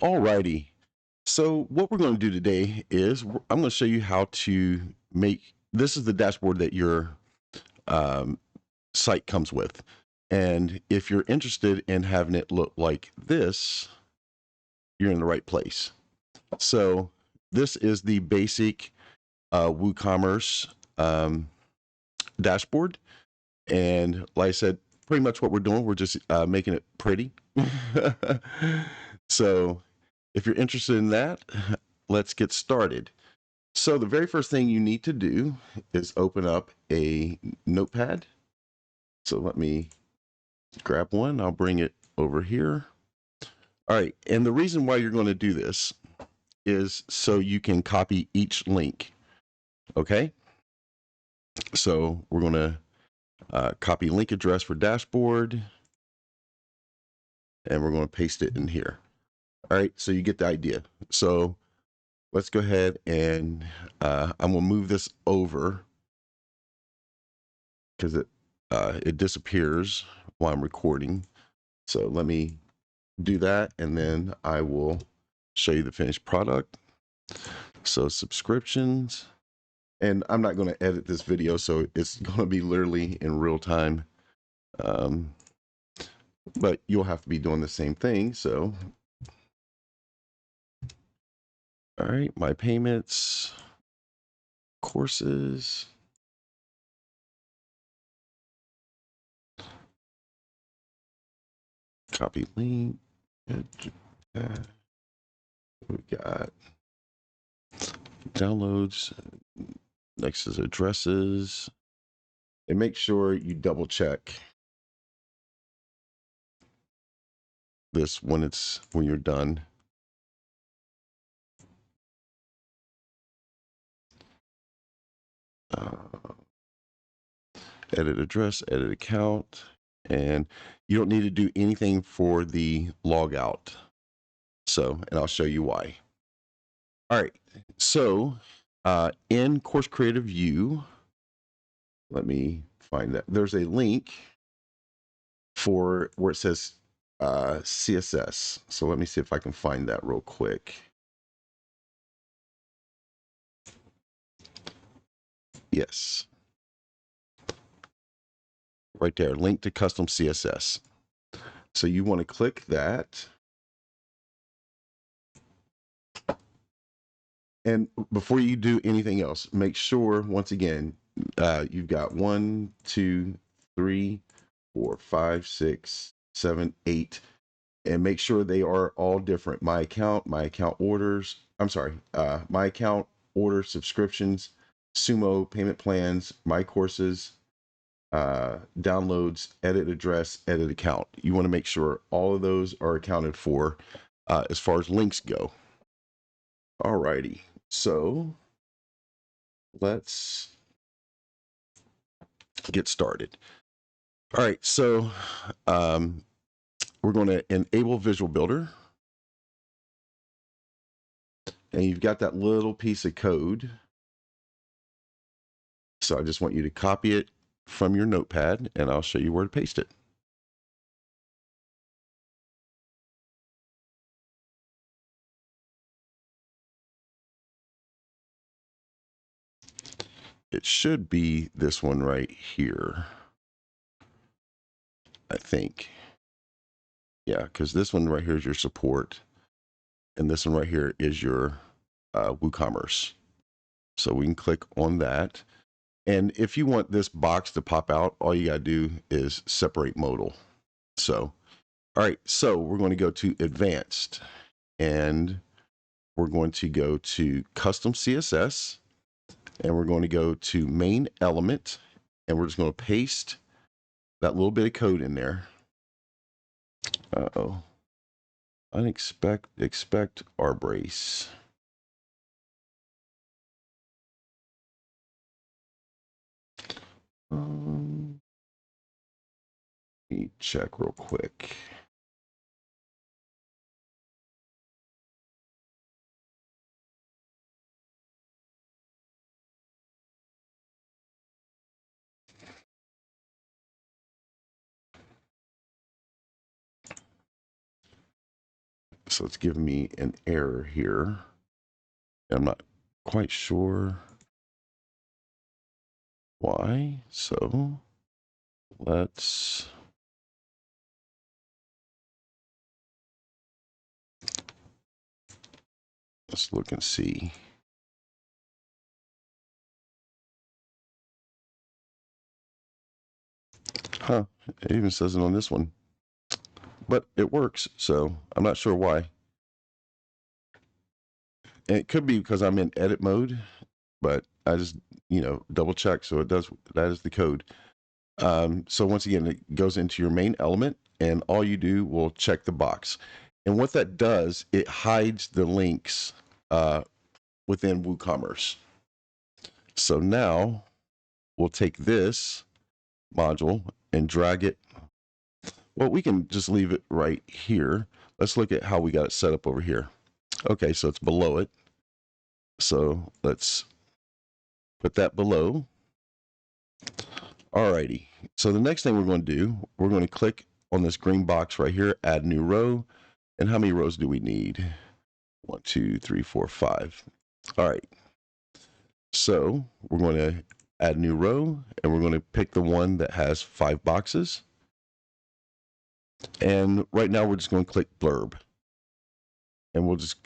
Alrighty. So what we're going to do today is I'm going to show you how to make, this is the dashboard that your um, site comes with. And if you're interested in having it look like this, you're in the right place. So this is the basic WooCommerce dashboard. And like I said, pretty much what we're doing, we're just making it pretty. So if you're interested in that, let's get started. So the very first thing you need to do is open up a notepad. So let me grab one. I'll bring it over here. All right. And the reason why you're going to do this is so you can copy each link. Okay. So we're going to copy link address for dashboard, and we're going to paste it in here. All right. So you get the idea. So let's go ahead and I'm going to move this over because it disappears while I'm recording. So let me do that, and then I will show you the finished product. So subscriptions, and I'm not going to edit this video, so it's going to be literally in real time. But you'll have to be doing the same thing. So, all right, my payments, courses. Copy link. We got downloads. Next is addresses. And make sure you double check this when you're done. Edit address, edit account, and you don't need to do anything for the log out. So, and I'll show you why. All right. So, in Course Creator View, let me find that. There's a link for where it says CSS. So let me see if I can find that real quick. Yes. Right there, link to custom CSS. So you want to click that. And before you do anything else, make sure, once again, you've got 1, 2, 3, 4, 5, 6, 7, 8, and make sure they are all different. My account orders, my account, order, subscriptions, Sumo, payment plans, my courses, downloads, edit address, edit account. You want to make sure all of those are accounted for as far as links go. All righty. So let's get started. All right, so we're going to enable Visual Builder. And you've got that little piece of code. So I just want you to copy it from your notepad, and I'll show you where to paste it. It should be this one right here, I think. Yeah, because this one right here is your support, and this one right here is your WooCommerce. So we can click on that. And if you want this box to pop out, all you got to do is separate modal. So, all right, so we're going to go to advanced, and we're going to go to custom CSS, and we're going to go to main element, and we're just going to paste that little bit of code in there. Uh-oh. Expect our brace. Let me check real quick. So it's giving me an error here. I'm not quite sure why. So let's look and see. Huh, it even says it on this one, but it works. So I'm not sure why. And it could be because I'm in edit mode, but I just, double check. So it does, that is the code. So once again, it goes into your main element, and all you do will check the box. And what that does, it hides the links within WooCommerce. So now we'll take this module and drag it. Well, we can just leave it right here. Let's look at how we got it set up over here. Okay, so it's below it. So let's put that below. Alrighty. So the next thing we're going to do, we're going to click on this green box right here, add new row. And how many rows do we need? 1, 2, 3, 4, 5. All right. So we're going to add new row, and we're going to pick the one that has 5 boxes. And right now we're just going to click blurb. And we'll just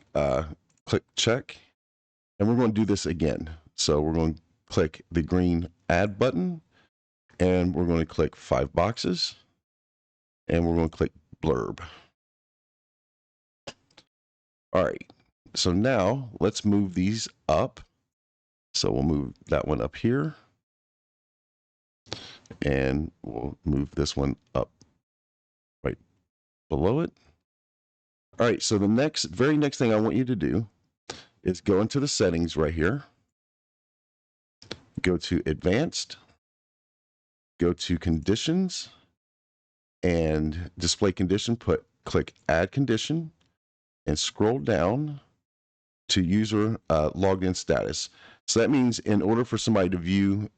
click check. And we're going to do this again. So we're going to click the green add button, and we're going to click 5 boxes, and we're going to click blurb. All right, so now let's move these up. So we'll move that one up here, and we'll move this one up right below it. All right, so the very next thing I want you to do is go into the settings right here, go to advanced, go to conditions, and display condition, click add condition, and scroll down to user logged in status. So that means in order for somebody to view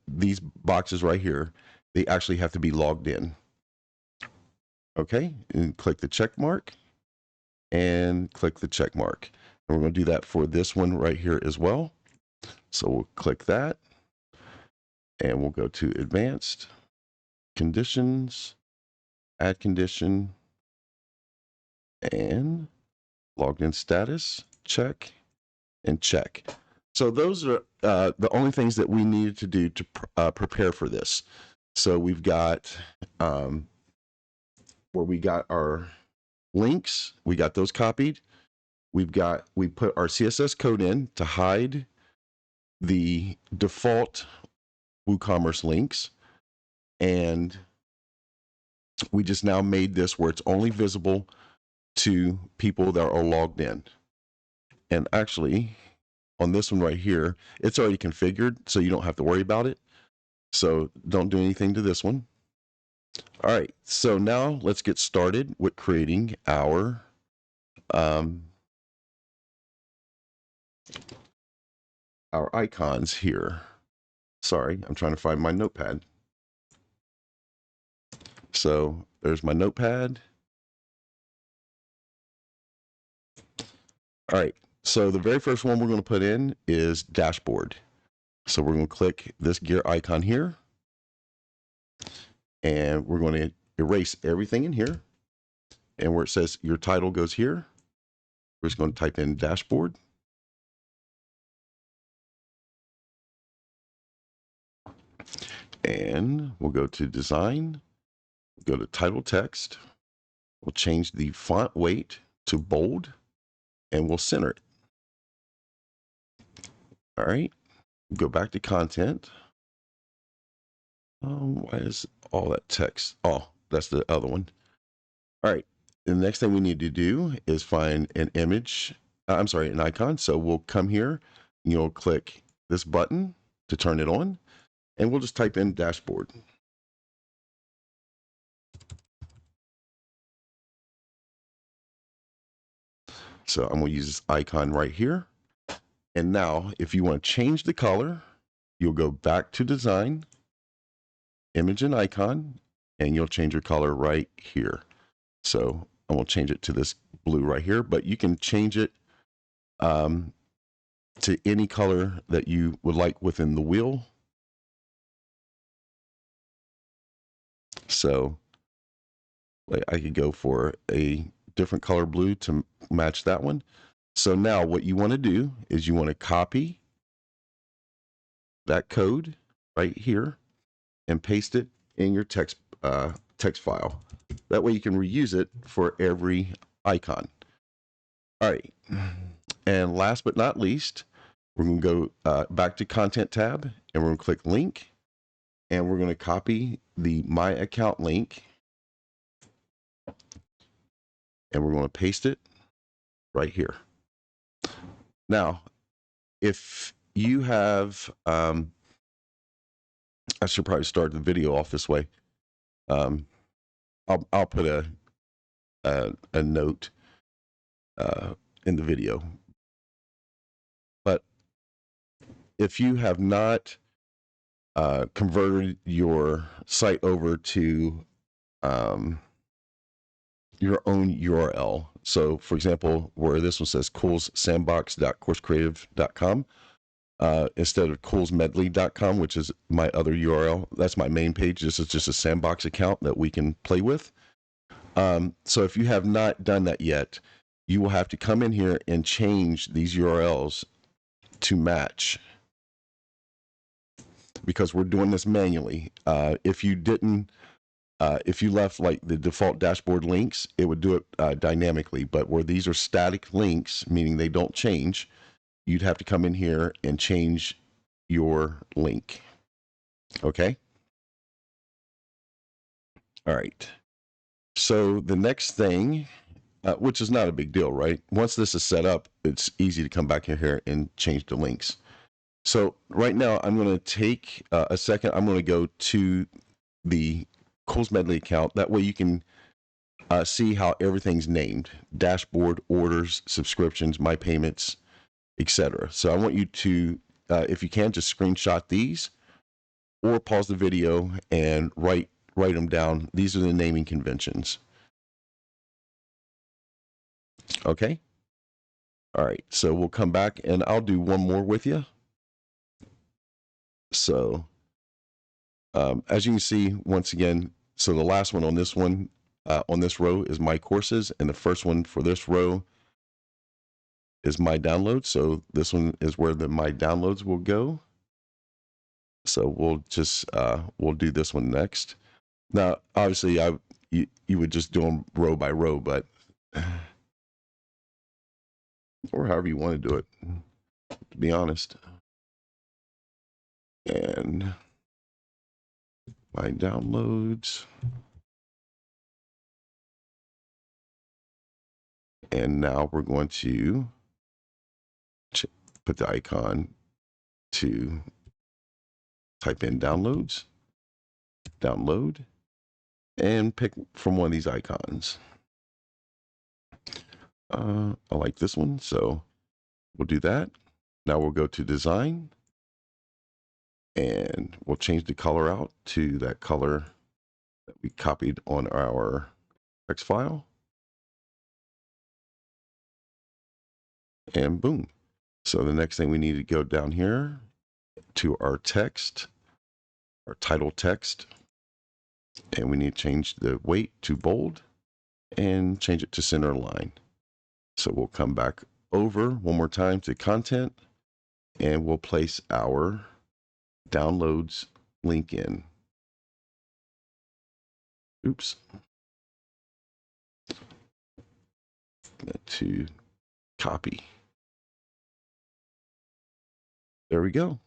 these boxes right here, they actually have to be logged in. Okay, and click the check mark and click the check mark. And we're going to do that for this one right here as well. So we'll click that, and we'll go to advanced conditions, add condition, and logged in status, check, and check. So those are the only things that we needed to do to prepare for this. So we've got where we got our links, we got those copied. We put our CSS code in to hide the default WooCommerce links. And we just now made this where it's only visible to people that are logged in. And actually, on this one right here, it's already configured, so you don't have to worry about it. So don't do anything to this one. All right, so now let's get started with creating our icons here. Sorry, I'm trying to find my notepad. So there's my notepad. All right, so the very first one we're going to put in is dashboard. So we're going to click this gear icon here, and we're going to erase everything in here. And where it says your title goes here, we're just going to type in dashboard. And we'll go to design, go to title text. We'll change the font weight to bold, and we'll center it. All right, go back to content. Why is all that text? Oh, that's the other one. All right, the next thing we need to do is find an image. An icon. So we'll come here, you'll click this button to turn it on, and we'll just type in dashboard. So I'm going to use this icon right here. And now if you want to change the color, you'll go back to design, image and icon, and you'll change your color right here. So I'm going to change it to this blue right here, but you can change it to any color that you would like within the wheel. So I could go for a different color blue to match that one. So now what you want to do is you want to copy that code right here and paste it in your text file. That way you can reuse it for every icon. All right. And last but not least, we're going to go back to Content tab, and we're going to click Link, and we're going to copy the My Account link, and we're going to paste it right here. Now, if you have, I should probably start the video off this way. I'll put a note in the video. But if you have not converted your site over to your own URL, so for example, where this one says coolssandbox.coursecreative.com, instead of coolsmedley.com, which is my other URL, that's my main page. This is just a sandbox account that we can play with. So if you have not done that yet, you will have to come in here and change these URLs to match, because we're doing this manually. If you didn't, if you left like the default dashboard links, it would do it dynamically. But where these are static links, meaning they don't change, you'd have to come in here and change your link. Okay. All right. So the next thing, which is not a big deal, right? Once this is set up, it's easy to come back in here and change the links. So right now, I'm going to take a second. I'm going to go to the Coles Medley account. That way you can see how everything's named: dashboard, orders, subscriptions, my payments, etc. So I want you to, if you can, just screenshot these or pause the video and write them down. These are the naming conventions. Okay. All right. So we'll come back and I'll do one more with you. So as you can see, once again, so the last one on this row is my courses, and the first one for this row is my downloads. So this one is where my downloads will go. So we'll just we'll do this one next. Now, obviously, you would just do them row by row, but or however you want to do it, to be honest. And my downloads. And now we're going to put the icon to type in downloads, download, and pick from one of these icons. I like this one, so we'll do that. Now we'll go to design, and we'll change the color out to that color that we copied on our text file. And boom. So the next thing we need to go down here to our text, our title text, and we need to change the weight to bold and change it to center line. So we'll come back over one more time to content, and we'll place our downloads link in. Oops. To copy. There we go.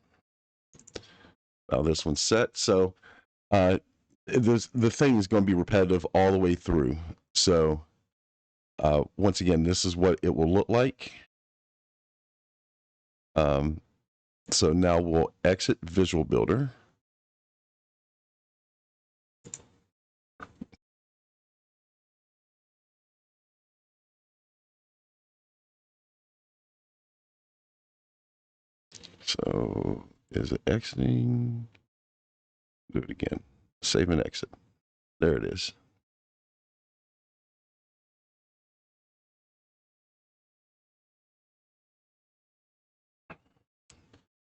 Now this one's set. So the thing is going to be repetitive all the way through. So once again, this is what it will look like. So now we'll exit Visual Builder. So is it exiting? Do it again. Save and exit. There it is.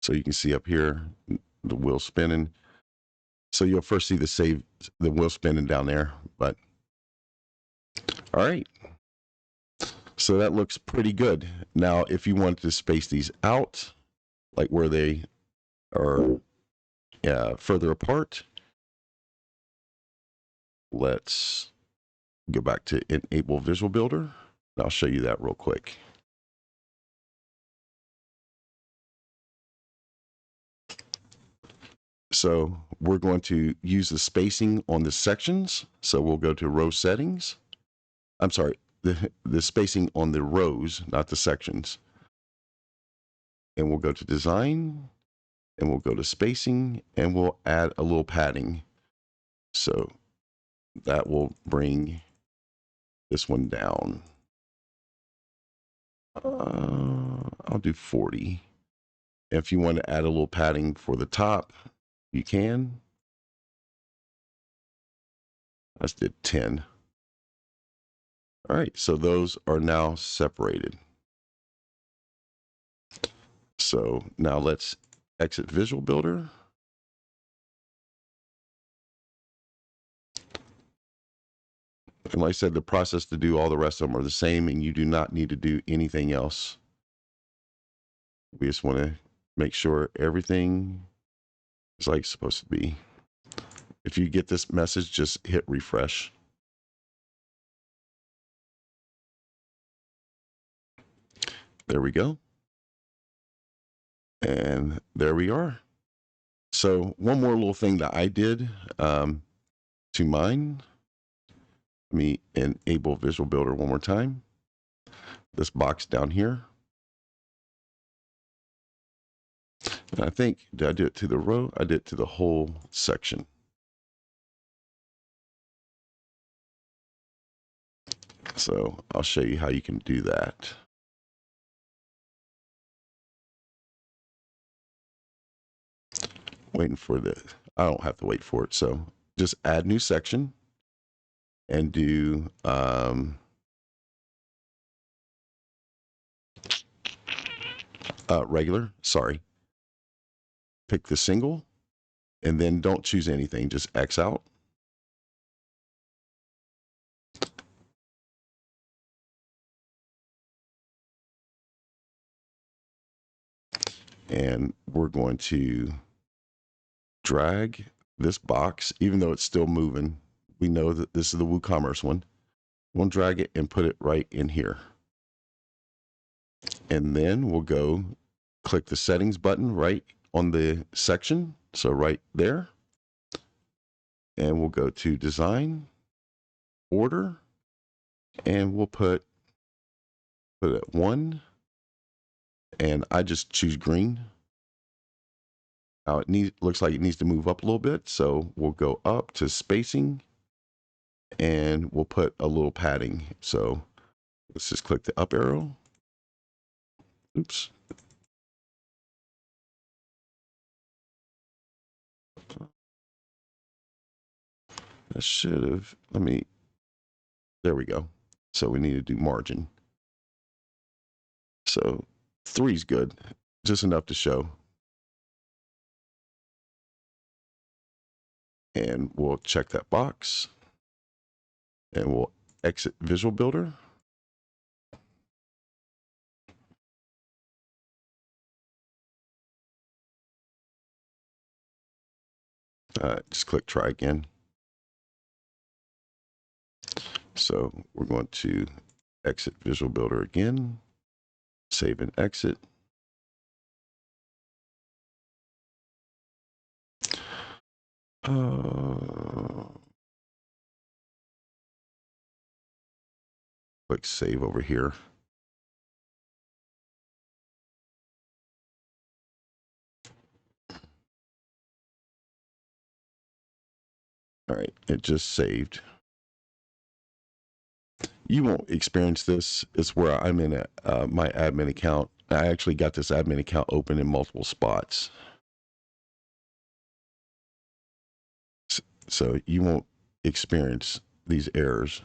So you can see up here, the wheel spinning. So you'll first see the wheel spinning down there, but all right. So that looks pretty good. Now, if you wanted to space these out, like where they are further apart, let's go back to Enable Visual Builder. And I'll show you that real quick. So we're going to use the spacing on the sections. So we'll go to row settings. I'm sorry, the spacing on the rows, not the sections. And we'll go to design, and we'll go to spacing, and we'll add a little padding. So that will bring this one down. I'll do 40. If you want to add a little padding for the top, you can. I just did 10. All right, so those are now separated. So now let's exit Visual Builder. And like I said, the process to do all the rest of them are the same, and you do not need to do anything else. We just want to make sure everything is like it's supposed to be. If you get this message, just hit refresh. There we go. And there we are. So one more little thing that I did to mine. Let me enable Visual Builder one more time. This box down here. And I think, did I do it to the row? I did it to the whole section. So I'll show you how you can do that. Waiting for I don't have to wait for it. So just add new section and do regular, sorry. Pick the single and then don't choose anything, just X out. And we're going to drag this box, even though it's still moving. We know that this is the WooCommerce one. We'll drag it and put it right in here. And then we'll go click the settings button right on the section. So right there. And we'll go to design, order, and we'll put it at 1. And I just choose green. Now it looks like it needs to move up a little bit. So we'll go up to spacing and we'll put a little padding. So let's just click the up arrow. Oops. I should have, there we go. So we need to do margin. So 3 is good, just enough to show. And we'll check that box and we'll exit Visual Builder. Just click try again. So we're going to exit Visual Builder again, save and exit. Click save over here. All right, it just saved. You won't experience this. It's where I'm in my admin account. I actually got this admin account open in multiple spots. So you won't experience these errors.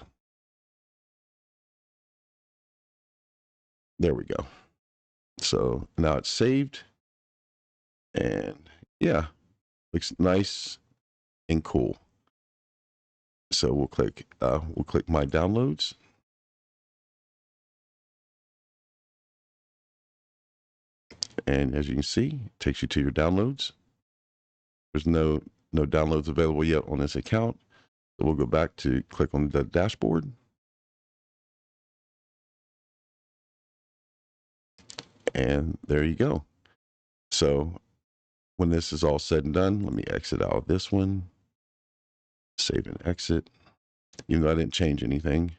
There we go. So now it's saved. And yeah, looks nice and cool. So we'll click my downloads. And as you can see, it takes you to your downloads. There's no downloads available yet on this account. So we'll go back to click on the dashboard. And there you go. So when this is all said and done, let me exit out of this one. Save and exit. Even though I didn't change anything.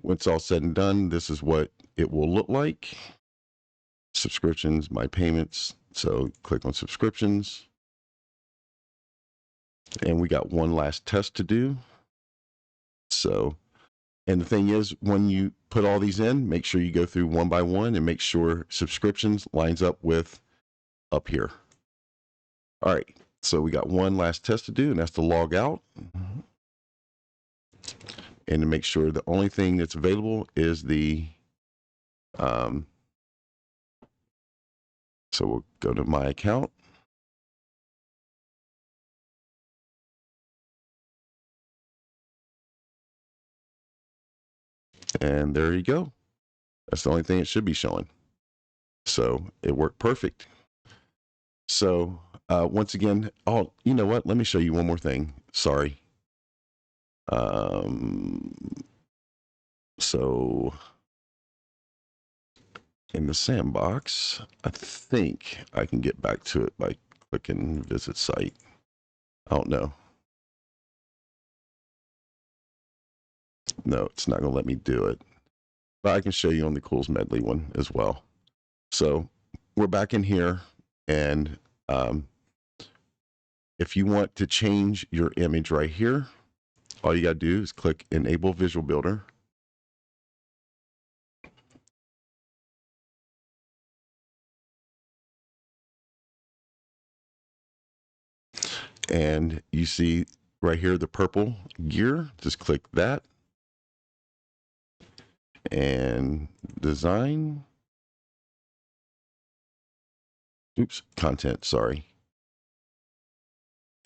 When it's all said and done, this is what it will look like. Subscriptions, my payments. So click on subscriptions. And we got one last test to do. So, and the thing is, when you put all these in, make sure you go through one by one and make sure subscriptions lines up with up here. All right. So we got one last test to do, and that's to log out. And to make sure the only thing that's available is the, so we'll go to my account. And there you go. That's the only thing it should be showing. So it worked perfect. So once again, oh, you know what? Let me show you one more thing. Sorry. So in the sandbox, I think I can get back to it by clicking visit site. I don't know. No, it's not going to let me do it. But I can show you on the Cools Medley one as well. So we're back in here, and if you want to change your image right here, all you got to do is click Enable Visual Builder. And you see right here the purple gear. Just click that. And design. Oops, content, sorry.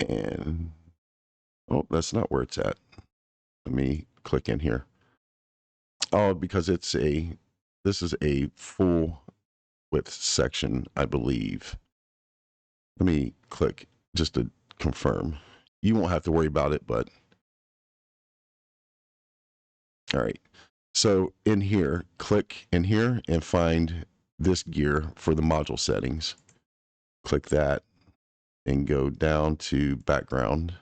And, oh, that's not where it's at. Let me click in here. Oh, because this is a full width section, I believe. Let me click just to confirm. You won't have to worry about it, but all right. So in here, click in here and find this gear for the module settings. Click that and go down to background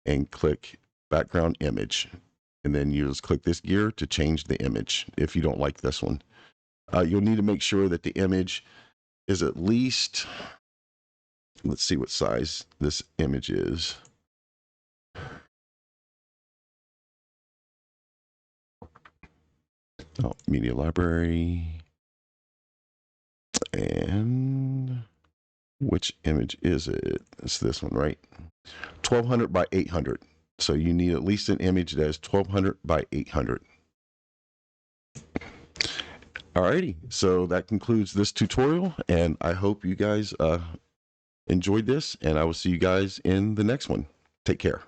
and click background image. And then you just click this gear to change the image if you don't like this one. You'll need to make sure that the image is at least, let's see what size this image is. Oh, media library. And which image is it? It's this one, right? 1200 by 800. So you need at least an image that is 1200 by 800. Alrighty, so that concludes this tutorial, and I hope you guys enjoyed this, and I will see you guys in the next one. Take care.